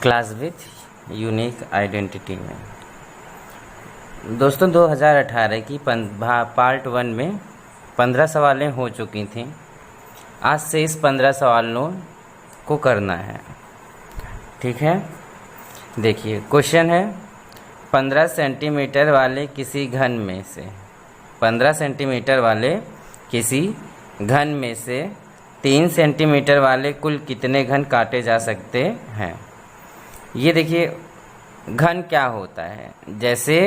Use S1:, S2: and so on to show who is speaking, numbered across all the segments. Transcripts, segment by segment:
S1: Class with unique identity में। दोस्तों 2018 की पार्ट 1 में 15 सवालें हो चुकी थीं। आज से इस 15 सवालों को करना है, ठीक है। देखिए क्वेश्चन है 15 सेंटीमीटर वाले किसी घन में से 15 सेंटीमीटर वाले किसी घन में से 3 सेंटीमीटर वाले कुल कितने घन काटे जा सकते हैं। ये देखिए घन क्या होता है, जैसे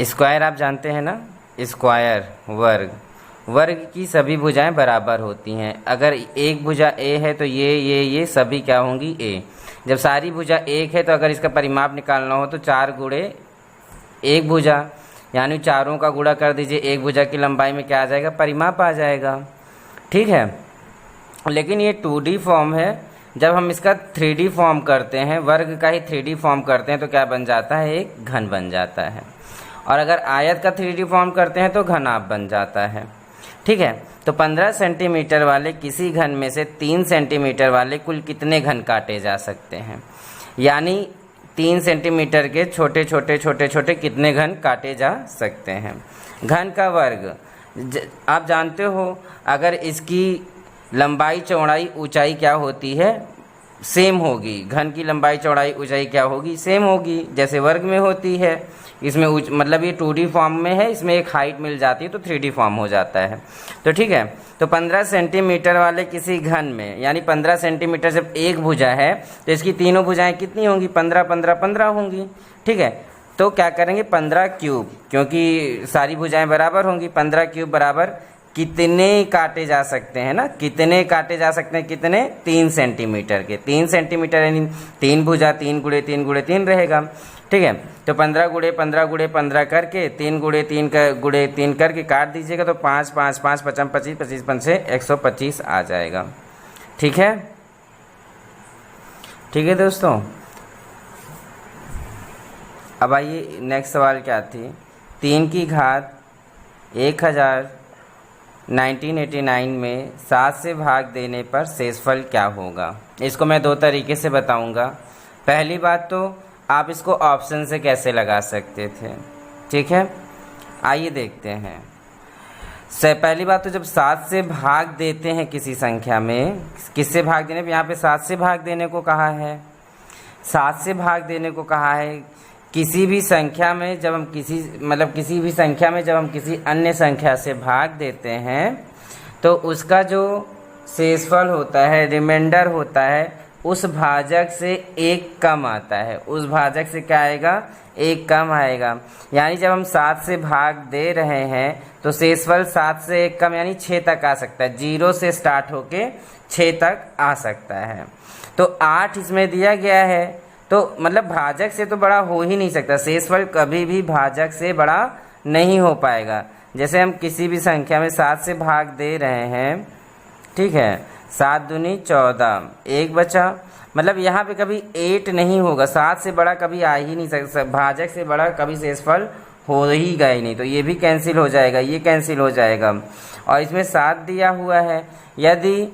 S1: स्क्वायर आप जानते हैं ना, स्क्वायर वर्ग की सभी भुजाएं बराबर होती हैं। अगर एक भुजा ए है तो ये सभी क्या होंगी ए। जब सारी भुजा एक है तो अगर इसका परिमाप निकालना हो तो 4 गुणे एक भुजा, यानी चारों का गुणा कर दीजिए, एक भुजा की लंबाई में क्या आ जाएगा, परिमाप आ जाएगा, ठीक है। लेकिन ये 2D फॉर्म है। जब हम इसका 3D फॉर्म करते हैं, वर्ग का ही 3D फॉर्म करते हैं तो क्या बन जाता है, एक घन बन जाता है। और अगर आयत का 3D फॉर्म करते हैं तो घनाभ बन जाता है, ठीक है। तो 15 सेंटीमीटर वाले किसी घन में से 3 सेंटीमीटर वाले कुल कितने घन काटे जा सकते हैं, यानी 3 सेंटीमीटर के छोटे छोटे कितने घन काटे जा सकते हैं। घन का वर्ग आप जानते हो, अगर इसकी लंबाई चौड़ाई ऊंचाई क्या होती है, सेम होगी। घन की लंबाई चौड़ाई ऊंचाई क्या होगी, सेम होगी, जैसे वर्ग में होती है। इसमें मतलब ये 2D फॉर्म में है, इसमें एक हाइट मिल जाती है तो 3D फॉर्म हो जाता है। तो ठीक है, तो 15 सेंटीमीटर वाले किसी घन में, यानी 15 सेंटीमीटर जब एक भुजा है तो इसकी तीनों भुजाएं कितनी होंगी, 15 होंगी, ठीक है। तो क्या करेंगे 15 क्यूब, क्योंकि सारी भुजाएं बराबर होंगी, 15 क्यूब बराबर कितने काटे जा सकते हैं ना, कितने काटे जा सकते हैं, कितने, 3 सेंटीमीटर के। 3 सेंटीमीटर यानी 3 भुजा 3 गुणे 3 गुणे 3 रहेगा, ठीक है। तो 15 गुणे 15 करके 3 गुणे 3 करके काट दीजिएगा तो 5 5 5 55 25 25 5 125 आ जाएगा, ठीक है। ठीक है दोस्तों, अब आइए नेक्स्ट सवाल क्या थी। 3 की घात 1989 में 7 से भाग देने पर शेषफल क्या होगा। इसको मैं 2 तरीके से बताऊंगा। पहली बात तो आप इसको ऑप्शन से कैसे लगा सकते थे, ठीक है। आइए देखते हैं। पहली बात तो जब 7 से भाग देते हैं किसी संख्या में, किससे भाग देने, यहाँ पे 7 से भाग देने को कहा है, 7 से भाग देने को कहा है। किसी भी संख्या में जब हम किसी भी संख्या में जब हम किसी अन्य संख्या से भाग देते हैं तो उसका जो शेषफल होता है, रिमाइंडर होता है, उस भाजक से 1 कम आता है। उस भाजक से क्या आएगा, 1 कम आएगा। यानी जब हम 7 से भाग दे रहे हैं तो शेषफल 7 से 1 कम यानी 6 तक आ सकता है। 0 से स्टार्ट होके 6 तक आ सकता है। तो 8 इसमें दिया गया है, तो मतलब भाजक से तो बड़ा हो ही नहीं सकता। शेषफल कभी भी भाजक से बड़ा नहीं हो पाएगा। जैसे हम किसी भी संख्या में 7 से भाग दे रहे हैं, ठीक है, 7 दूनी 14, 1 बचा, मतलब यहाँ पे कभी 8 नहीं होगा। 7 से बड़ा कभी आ ही नहीं सकता, भाजक से बड़ा कभी शेषफल हो ही गया ही नहीं। तो ये भी कैंसिल हो जाएगा, ये कैंसिल हो जाएगा। और इसमें 7 दिया हुआ है, यदि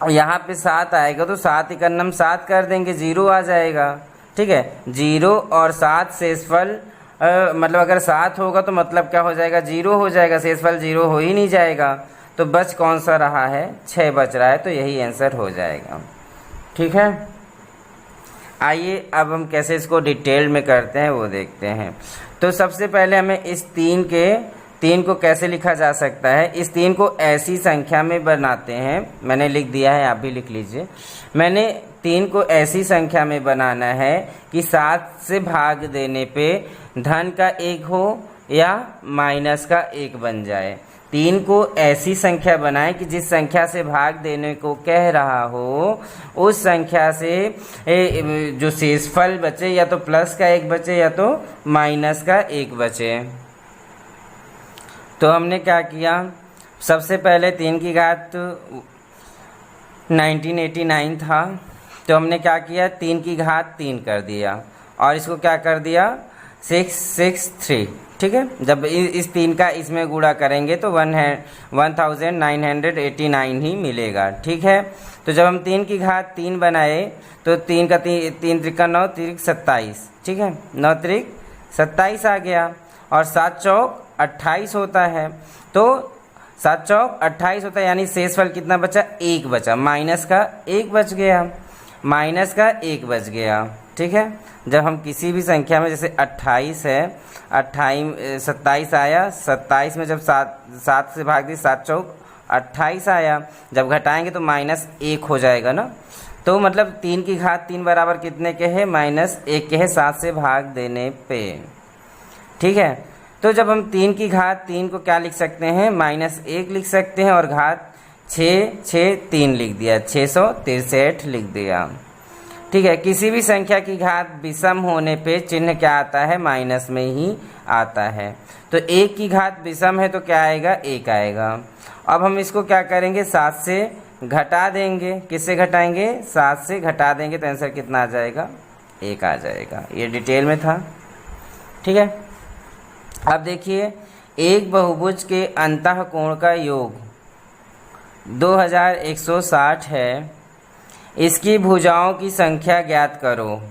S1: यहाँ पे 7 आएगा तो 7 इकन्नम 7 कर देंगे, 0 आ जाएगा, ठीक है। 0 और 7 शेषफल मतलब अगर 7 होगा तो मतलब क्या हो जाएगा, 0 हो जाएगा, शेषफल 0 हो ही नहीं जाएगा। तो बच कौन सा रहा है, 6 बच रहा है, तो यही आंसर हो जाएगा, ठीक है। आइए अब हम कैसे इसको डिटेल में करते हैं वो देखते हैं। तो सबसे पहले हमें इस 3 को कैसे लिखा जा सकता है। इस 3 को ऐसी संख्या में बनाते हैं, मैंने लिख दिया है, आप भी लिख लीजिए। मैंने 3 को ऐसी संख्या में बनाना है कि 7 से भाग देने पे धन का 1 हो या माइनस का 1 बन जाए। 3 को ऐसी संख्या बनाएं कि जिस संख्या से भाग देने को कह रहा हो उस संख्या से जो शेषफल बचे या तो प्लस का 1 बचे या तो माइनस का 1 बचे। तो हमने क्या किया, सबसे पहले 3 की घात 1989 था, तो हमने क्या किया, 3 की घात 3 कर दिया और इसको क्या कर दिया 663, ठीक है। जब इस 3 का इसमें गुणा करेंगे तो 1989 ही मिलेगा। ठीक है। तो जब हम 3 की घात 3 बनाए तो 3 का 3 त्रिका 9 त्रिक 27। ठीक है, 9 त्रिक 27 आ गया और 7 चौक 28 होता है। तो 7 चौक 28 होता है, यानी शेषफल कितना बचा? 1 बचा, माइनस का 1 बच गया, माइनस का 1 बच गया। ठीक है। जब हम किसी भी संख्या में, जैसे 28 है, 27 आया, 27 में जब 7 से भाग दी, 7 चौक 28 आया, जब घटाएंगे तो -1 हो जाएगा ना। तो मतलब 3 की घात 3 बराबर कितने के है? -1 के है 7 से भाग देने पे। ठीक है। तो जब हम 3 की घात 3 को क्या लिख सकते हैं? -1 लिख सकते हैं, और घात 3 लिख दिया, 663 लिख दिया। ठीक है। किसी भी संख्या की घात विषम होने पे चिन्ह क्या आता है? माइनस में ही आता है। तो 1 की घात विषम है तो क्या आएगा? 1 आएगा। अब हम इसको क्या करेंगे? 7 से घटा देंगे। किससे घटाएंगे? 7 से घटा देंगे तो आंसर कितना आ जाएगा? 1 आ जाएगा। ये डिटेल में था। ठीक है। अब देखिए, एक बहुभुज के अंतःकोण का योग 2160 है। इसकी भुजाओं की संख्या ज्ञात करो।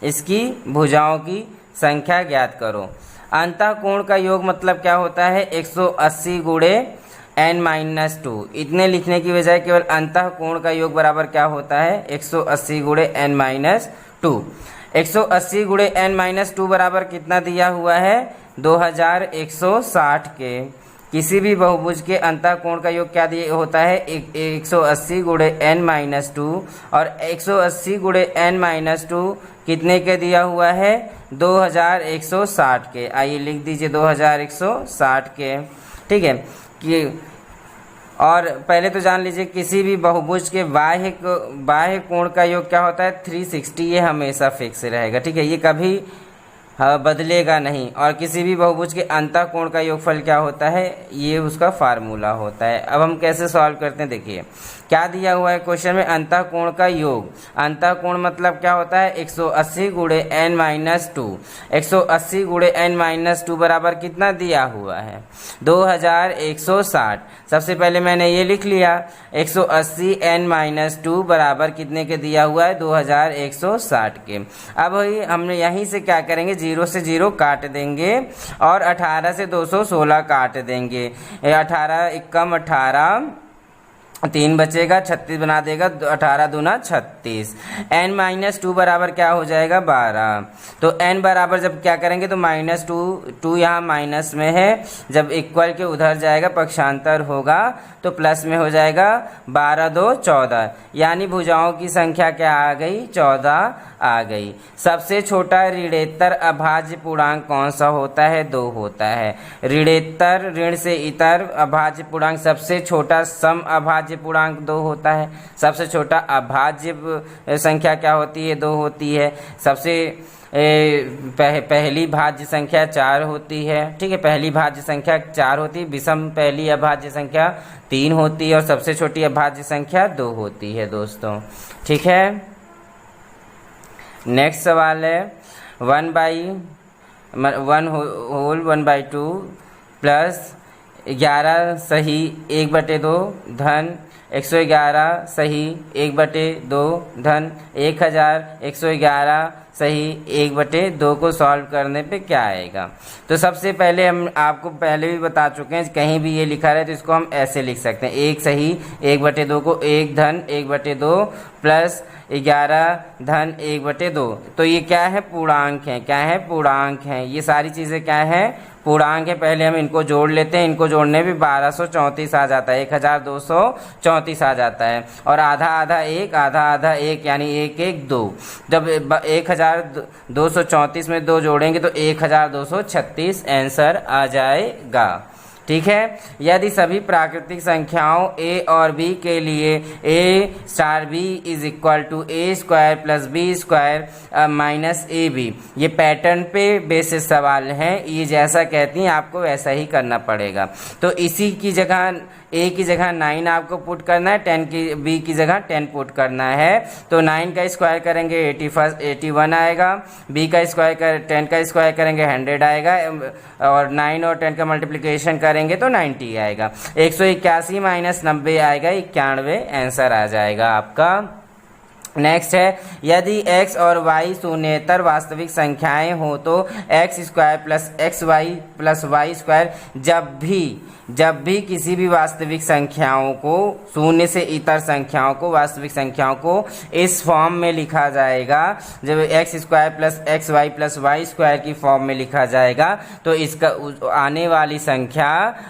S1: इसकी भुजाओं की संख्या ज्ञात करो। अंतःकोण का योग मतलब क्या होता है? 180 गुणे n-2। इतने लिखने की बजाय केवल अंतःकोण का योग बराबर क्या होता है? 180 गुणे n-2। 180 गुणे n-2 बराबर कितना दिया हुआ है? 2160 के। किसी भी बहुभुज के अंतःकोण का योग क्या दिया होता है? 180 गुणे n-2, और 180 गुणे n-2 कितने के दिया हुआ है? 2160 के। आइए लिख दीजिए 2160 के। ठीक है। कि और पहले तो जान लीजिए, किसी भी बहुभुज के बाह्य कोण का योग क्या होता है? 360। ये हमेशा फिक्स रहेगा। ठीक है, ये कभी बदलेगा नहीं। और किसी भी बहुभुज के अंतःकोण का योगफल क्या होता है? ये उसका फार्मूला होता है। अब हम कैसे सॉल्व करते हैं, देखिए क्या दिया हुआ है क्वेश्चन में? अंतःकोण का योग। अंतःकोण मतलब क्या होता है? 180 गुणे n-2। 180 गुणे n-2 बराबर कितना दिया हुआ है? 2160। सबसे पहले मैंने ये लिख लिया, 180 n-2 बराबर कितने के दिया हुआ है? 2160 के। अब हमने यहीं से क्या करेंगे? 0 से 0 काट देंगे और 18 से 216 काट देंगे। 18 एकम 18, 3 बचेगा, 36 बना देगा, 18 दूना 36। n-2 बराबर क्या हो जाएगा? 12। तो n बराबर जब क्या करेंगे तो -2 यहाँ माइनस में है, जब इक्वल के उधर जाएगा पक्षांतर होगा तो प्लस में हो जाएगा। 12 2 14, यानी भुजाओं की संख्या क्या आ गई? 14 आ गई। सबसे छोटा ऋणेतर अभाज्य पूर्णांक कौन सा होता है? 2 होता है। ऋणेतर, ऋण से इतर अभाज्य पूर्णांक, सबसे छोटा सम अभाज्य पूर्णांक 2 होता है। सबसे छोटा अभाज्य संख्या क्या होती है? 2 होती है। सबसे पहली भाज्य संख्या 4 होती है। ठीक है, पहली भाज्य संख्या 4 होती है। विषम पहली अभाज्य संख्या 3 होती है, और सबसे छोटी अभाज्य संख्या 2 होती है दोस्तों। ठीक है। नेक्स्ट सवाल है 1/1/2 प्लस 11 सही 1/2 धन 111 सही 1/2 धन 1111 सही 1/2 को सॉल्व करने पे क्या आएगा? तो सबसे पहले हम आपको पहले भी बता चुके हैं, कहीं भी ये लिखा रहे तो इसको हम ऐसे लिख सकते हैं। 1 सही 1/2 को 1 धन 1/2 प्लस 11 धन 1/2। तो ये क्या है? पूर्णांक है। क्या है? पूर्णांक है। ये सारी चीज़ें क्या है? पूर्णांक है। पहले हम इनको जोड़ लेते हैं। इनको जोड़ने में 1234 आ जाता है, 1234 आ जाता है, और आधा आधा 1, आधा आधा 1, यानी 1 1 2। जब 1234 में 2 जोड़ेंगे तो 1236 आंसर आ जाएगा। ठीक है। यदि सभी प्राकृतिक संख्याओं a और b के लिए a star b is equal to A square plus B square minus A B, ये पैटर्न पे बेसिस सवाल हैं, ये जैसा कहती हैं आपको वैसा ही करना पड़ेगा। तो इसी की जगह a की जगह 9 आपको पुट करना है, 10 की b की जगह 10 पुट करना है। तो 9 का स्क्वायर करेंगे 81 आएगा, b का स्क्वायर 10 का स्क्वायर करेंगे 100 आएगा, और 9 और 10 का मल्टीप्लिकेशन करेंगे तो 90 आएगा। 181 माइनस 90 आएगा 91, आंसर आ जाएगा आपका। नेक्स्ट है, यदि x और y शून्येतर वास्तविक संख्याएं हो तो X square plus X Y plus Y square जब भी किसी भी वास्तविक संख्याओं को, शून्य से इतर संख्याओं को, वास्तविक संख्याओं को इस फॉर्म में लिखा जाएगा, जब X square plus X Y plus Y square की फॉर्म में लिखा जाएगा तो इसका आने वाली संख्या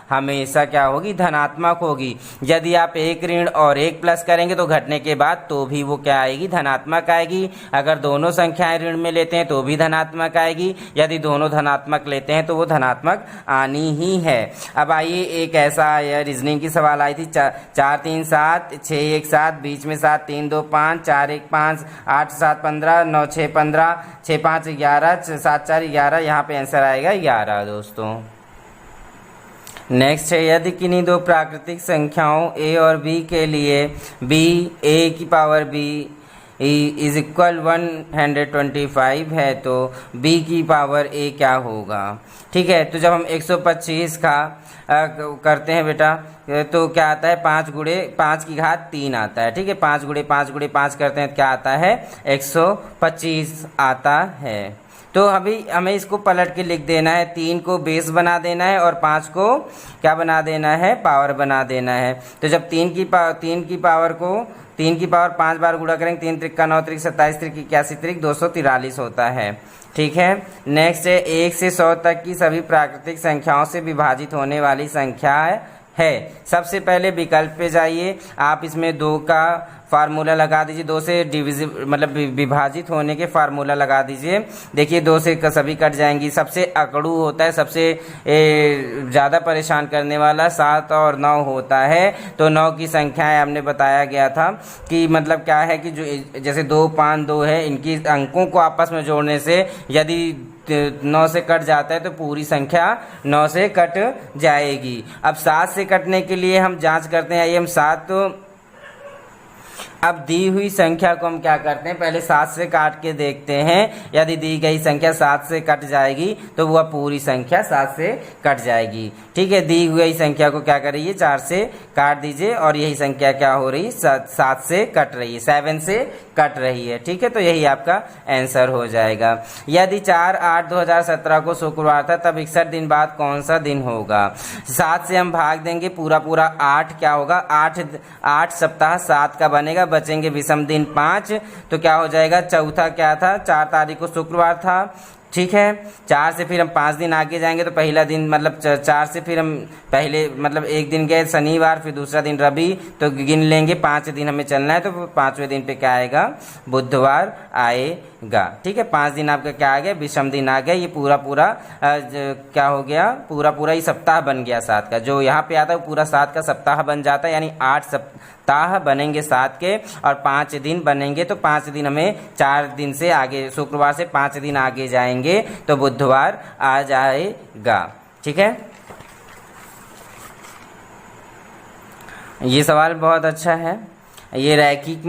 S1: हमेशा क्या होगी, धनात्मक होगी। यदि आप एक ऋण और एक प्लस करेंगे तो घटने के बाद तो भी वो क्या आएगी, धनात्मक आएगी। अगर दोनों संख्याएं ऋण में लेते हैं तो भी धनात्मक आएगी, यदि दोनों धनात्मक लेते हैं तो वो धनात्मक आनी ही है। अब आइए, एक ऐसा रीजनिंग की सवाल आई थी, 4 3 7 6 1 7, बीच में 7 3 2 5 4 1 5 8 7 15 9 6 15 6 5 11 7 4 11, यहाँ पे आंसर आएगा 11 दोस्तों। नेक्स्ट है, यदि किन्हीं दो प्राकृतिक संख्याओं a और b के लिए b a की पावर b इज इक्वल 125 है तो b की पावर a क्या होगा। ठीक है, तो जब हम 125 का करते हैं बेटा तो क्या आता है, 5 गुणे 5 की घात 3 आता है। ठीक है, 5 गुणे 5 गुणे 5 करते हैं तो क्या आता है, 125 आता है। तो अभी हमें इसको पलट के लिख देना है, 3 को बेस बना देना है और 5 को क्या बना देना है, पावर बना देना है। तो जब 3 की पावर 5 बार गुणा करेंगे, 3 त्रिक का 9 त्रिक 27 त्रिक 81 त्रिक 243 होता है। ठीक है, नेक्स्ट है, 1 से 100 तक की सभी प्राकृतिक संख्याओं से विभाजित होने वाली संख्या है। सबसे पहले विकल्प पे जाइए, आप इसमें 2 का फार्मूला लगा दीजिए, 2 से मतलब विभाजित होने के फार्मूला लगा दीजिए। देखिए 2 से सभी कट जाएंगी। सबसे अकड़ू होता है, सबसे ज़्यादा परेशान करने वाला 7 और 9 होता है। तो 9 की संख्याएं हमने बताया गया था कि मतलब क्या है कि जो जैसे 2 5 2 है, इनकी अंकों को आपस में जोड़ने से यदि 9 से कट जाता है तो पूरी संख्या 9 से कट जाएगी। अब 7 से कटने के लिए हम जांच करते हैं, आइए हम 7, अब दी हुई संख्या को हम क्या करते हैं, पहले 7 से काट के देखते हैं। यदि दी गई संख्या 7 से कट जाएगी तो वह पूरी संख्या 7 से कट जाएगी। ठीक है, दी हुई संख्या को क्या करिए, 4 से काट दीजिए और यही संख्या क्या हो रही, 7 से कट रही है, 7 से कट रही है। ठीक है, तो यही आपका आंसर हो जाएगा। यदि 4/8/2017 को शुक्रवार था तब 61 दिन बाद कौन सा दिन होगा। 7 से हम भाग देंगे, पूरा 8 क्या होगा, 8 सप्ताह 7 का बनेगा, बचेंगे विषम दिन 5, तो क्या हो जाएगा, चौथा क्या था, 4 तारीख को शुक्रवार था। ठीक है, 4 से फिर हम 5 दिन आगे जाएंगे तो पहला दिन मतलब 4 से फिर हम पहले मतलब एक दिन गए शनिवार, फिर दूसरा दिन रवि, तो गिन लेंगे 5 दिन हमें चलना है, तो 5वें दिन पे क्या आएगा, बुधवार आएगा। ठीक है, 5 दिन आपका क्या आ गया, विषम दिन आ गया। ये पूरा क्या हो गया, पूरा ही सप्ताह बन गया 7 का। जो यहाँ पे आता है वो पूरा 7 का सप्ताह बन जाता है, यानी 8 सप्ताह बनेंगे 7 के और 5 दिन बनेंगे। तो 5 दिन हमें 4 दिन से आगे, शुक्रवार से 5 दिन आगे जाएंगे तो बुधवार आ जाएगा। ठीक है, ये सवाल बहुत अच्छा है। ये रैखिक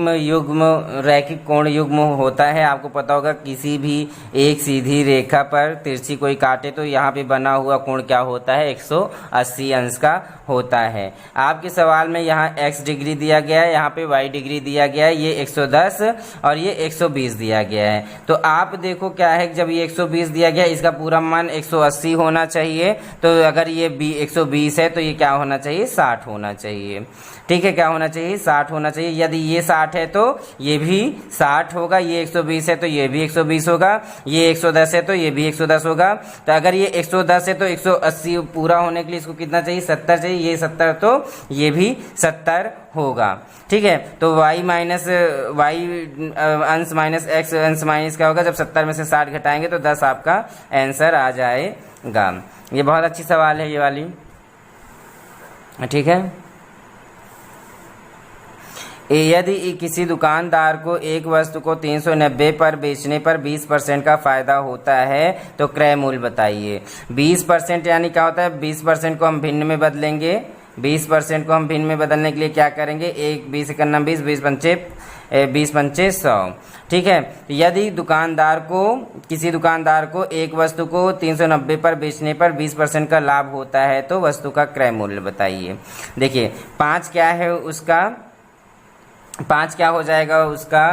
S1: कोण युग्म होता है। आपको पता होगा किसी भी एक सीधी रेखा पर तिरछी कोई काटे तो यहाँ पे बना हुआ कोण क्या होता है, 180 अंश का होता है। आपके सवाल में यहाँ x डिग्री दिया गया है, यहाँ पे y डिग्री दिया गया है, ये 110 और ये 120 दिया गया है। तो आप देखो क्या है, जब ये 120 दिया गया है इसका पूरा मान 180 होना चाहिए। तो अगर ये 120 है तो ये क्या होना चाहिए, 60 होना चाहिए। ठीक है, क्या होना चाहिए, 60 होना चाहिए। यदि ये 60 है तो ये भी 60 होगा, ये 120 है तो ये भी 120 होगा, ये 110 है तो ये भी 110 होगा। तो अगर ये 110 है तो 180 पूरा होने के लिए इसको कितना चाहिए, 70 चाहिए, ये 70 तो ये भी 70 होगा। ठीक है, तो y अंश माइनस x अंश माइनस क्या होगा, जब 70 में से 60 घटाएंगे तो 10 आपका आंसर आ जाएगा। ये बहुत अच्छी सवाल है ये वाली। ठीक है। यदि किसी दुकानदार को एक वस्तु को 390 पर बेचने पर 20% का फ़ायदा होता है तो क्रय मूल्य बताइए। 20% यानी क्या होता है, 20% को हम भिन्न में बदलेंगे। 20% को हम भिन्न में बदलने के लिए क्या करेंगे, एक 20 इकन्ना 20, 20 पंचे 100। ठीक है। यदि किसी दुकानदार को एक वस्तु को 390 पर बेचने पर 20% का लाभ होता है तो वस्तु का क्रय मूल्य बताइए। देखिए 5 क्या है उसका, 5 क्या हो जाएगा उसका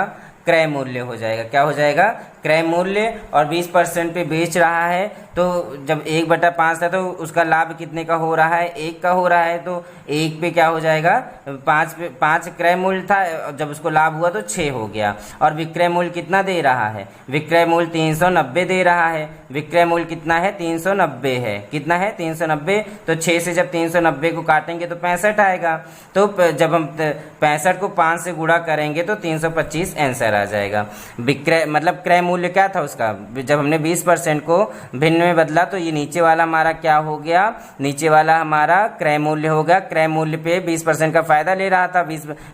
S1: क्रय मूल्य हो जाएगा। क्या हो जाएगा, क्रय मूल्य। और 20% पे बेच रहा है तो जब 1/5 था तो उसका लाभ कितने का हो रहा है, 1 का हो रहा है। तो 1 पे क्या हो जाएगा, 5 क्रय मूल्य था, जब उसको लाभ हुआ तो 6 हो गया। और विक्रय मूल्य कितना दे रहा है, विक्रय मूल्य 390 दे रहा है। विक्रय मूल्य कितना है, 390 है। कितना है, 390। तो 6 से जब 390 को काटेंगे तो 65 आएगा। तो जब हम 65 को 5 से गुणा करेंगे तो 325 आंसर आ जाएगा। विक्रय मतलब क्रय मूल्य क्या था उसका, जब हमने 20% को भिन्न में बदला तो ये नीचे वाला हमारा क्या हो गया, नीचे वाला हमारा क्रय मूल्य हो गया। क्रय मूल्य पे 20% का फायदा ले रहा था,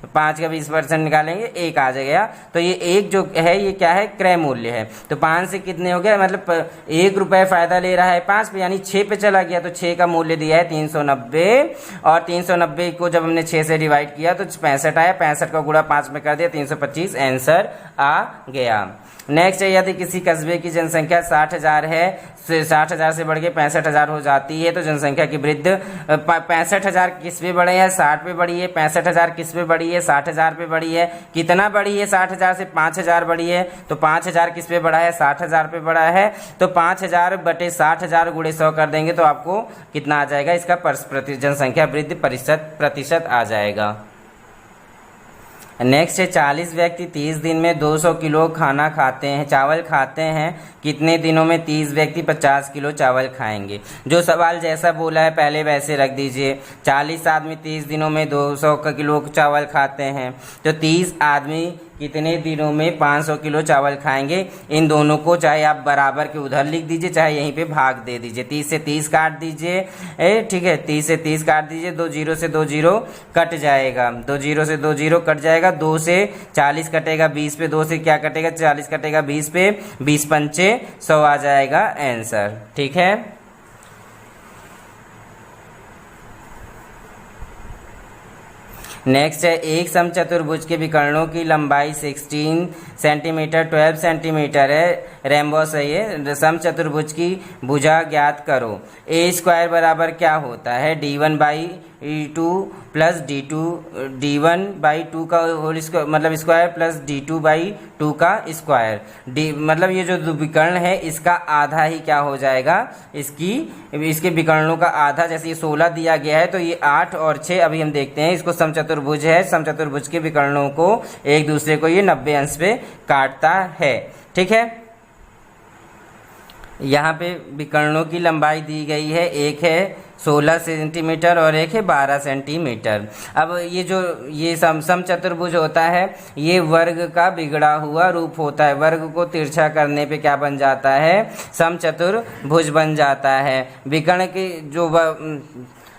S1: 5 का 20% निकालेंगे 1 आ जाएगा। तो ये 1 जो है ये क्या है, क्रय मूल्य है। तो 5 से कितने हो गया, मतलब 1 रुपये फायदा ले रहा है 5 पे, यानी 6 पे चला गया। तो 6 का मूल्य दिया है 390 और 390 को जब हमने 6 से डिवाइड किया तो 65 आया। 65 का गुणा 5 में कर दिया, 325 आंसर आ गया। नेक्स्ट है, यदि किसी कस्बे की जनसंख्या 60,000 है, 60,000 से बढ़ के 65,000 हो जाती है तो जनसंख्या की वृद्धि 65,000 किस पे बढ़े है, 60 पे बढ़ी है। 65,000 किस पे बढ़ी है, 60,000 पे बढ़ी है। कितना बढ़ी है, 60,000 से 5,000 बढ़ी है। तो 5,000 किस पे बढ़ा है, 60,000 पे बढ़ा है। तो 5,000 बटे 60,000 गुणे 100 कर देंगे तो आपको कितना आ जाएगा, इसका जनसंख्या वृद्धि प्रतिशत आ जाएगा। नेक्स्ट है, 40 व्यक्ति 30 दिन में 200 किलो खाना खाते हैं, चावल खाते हैं। कितने दिनों में 30 व्यक्ति 50 किलो चावल खाएंगे। जो सवाल जैसा बोला है पहले वैसे रख दीजिए। 40 आदमी 30 दिनों में 200 किलो चावल खाते हैं, तो 30 आदमी कितने दिनों में 500 किलो चावल खाएंगे। इन दोनों को चाहे आप बराबर के उधर लिख दीजिए, चाहे यहीं पे भाग दे दीजिए। 30 से 30 काट दीजिए, ठीक है, 30 से 30 काट दीजिए। 2 0 से 2 0 कट जाएगा, 2 0 से 2 0 कट जाएगा। 2 से 40 कटेगा 20 पे, 2 से क्या कटेगा, 40 कटेगा 20 पे, 20 पंचे 100 आ जाएगा आंसर। ठीक है। नेक्स्ट है, एक समचतुर्भुज के विकर्णों की लंबाई 16 सेंटीमीटर 12 सेंटीमीटर है। रेम्बोस है ये। समचतुर्भुज की भुजा ज्ञात करो। ए स्क्वायर बराबर क्या होता है, d1/2 प्लस d1/2 का होल स्क्वायर, मतलब स्क्वायर प्लस d2/2 का स्क्वायर। मतलब ये जो विकर्ण है इसका आधा ही क्या हो जाएगा, इसके विकर्णों का आधा। जैसे ये 16 दिया गया है तो ये 8 और 6, अभी हम देखते हैं इसको। समचतुर्भुज है, समचतुर्भुज के विकर्णों को एक दूसरे को ये 90 अंश पे काटता है। ठीक है। यहाँ पे विकर्णों की लंबाई दी गई है, एक है 16 सेंटीमीटर और एक है 12 सेंटीमीटर। अब ये समचतुर्भुज होता है, ये वर्ग का बिगड़ा हुआ रूप होता है। वर्ग को तिरछा करने पे क्या बन जाता है, समचतुर्भुज बन जाता है। विकर्ण की जो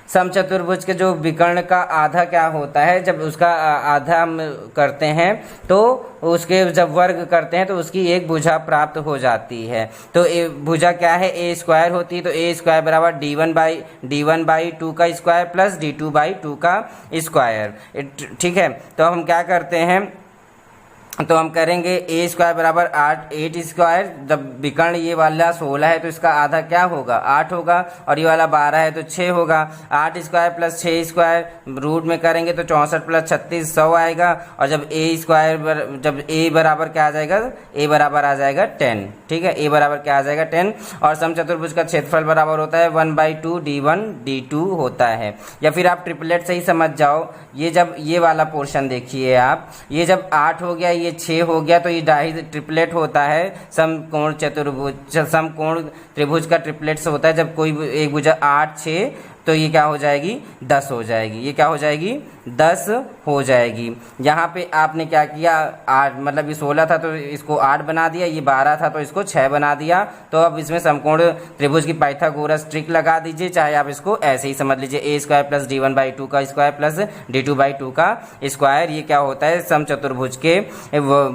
S1: समचतुर्भुज के जो विकर्ण का आधा क्या होता है, जब उसका आधा हम करते हैं तो उसके जब वर्ग करते हैं तो उसकी एक भुजा प्राप्त हो जाती है। तो भुजा क्या है, ए स्क्वायर होती है। तो ए स्क्वायर बराबर d1/2 का स्क्वायर प्लस d2/2 का स्क्वायर। ठीक है। तो हम क्या करते हैं, तो हम करेंगे ए स्क्वायर बराबर 8 स्क्वायर। जब विकर्ण ये वाला 16 है तो इसका आधा क्या होगा, 8 होगा। और ये वाला 12 है तो 6 होगा। 8 स्क्वायर प्लस 6 स्क्वायर रूट में करेंगे तो 64 प्लस 36 100 आएगा। और जब जब ए बराबर क्या आ जाएगा, ए बराबर आ जाएगा 10। ठीक है, ए बराबर क्या आ जाएगा 10। और समचतुर्भुज का क्षेत्रफल बराबर होता है 1/2 d1 d2 होता है। या फिर आप ट्रिपलेट से ही समझ जाओ। ये जब ये वाला पोर्शन देखिए आप, ये जब 8 हो गया, ये 6 हो गया, तो ये डाई ट्रिपलेट होता है। समकोण त्रिभुज का ट्रिपलेट से होता है। जब कोई एक भुजा 8 6 तो ये क्या हो जाएगी 10 हो जाएगी। ये क्या हो जाएगी 10 हो जाएगी। यहाँ पे आपने क्या किया 8 मतलब ये 16 था तो इसको 8 बना दिया, ये 12 था तो इसको 6 बना दिया। तो अब इसमें समकोण त्रिभुज की पाइथागोरस ट्रिक लगा दीजिए, चाहे आप इसको ऐसे ही समझ लीजिए a² + d1/2 का स्क्वायर प्लस d2/2 का स्क्वायर। ये क्या होता है समचतुर्भुज के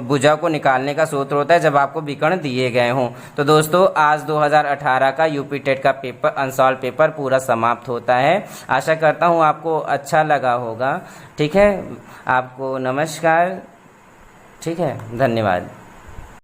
S1: भुजा को निकालने का सूत्र होता है जब आपको विकर्ण दिए गए हों। तो दोस्तों आज 2018 का यूपी टेट का पेपर अनसॉल्व पेपर पूरा समाप्त होता है। आशा करता हूँ आपको अच्छा लगा होगा। ठीक है, आपको नमस्कार। ठीक है, धन्यवाद।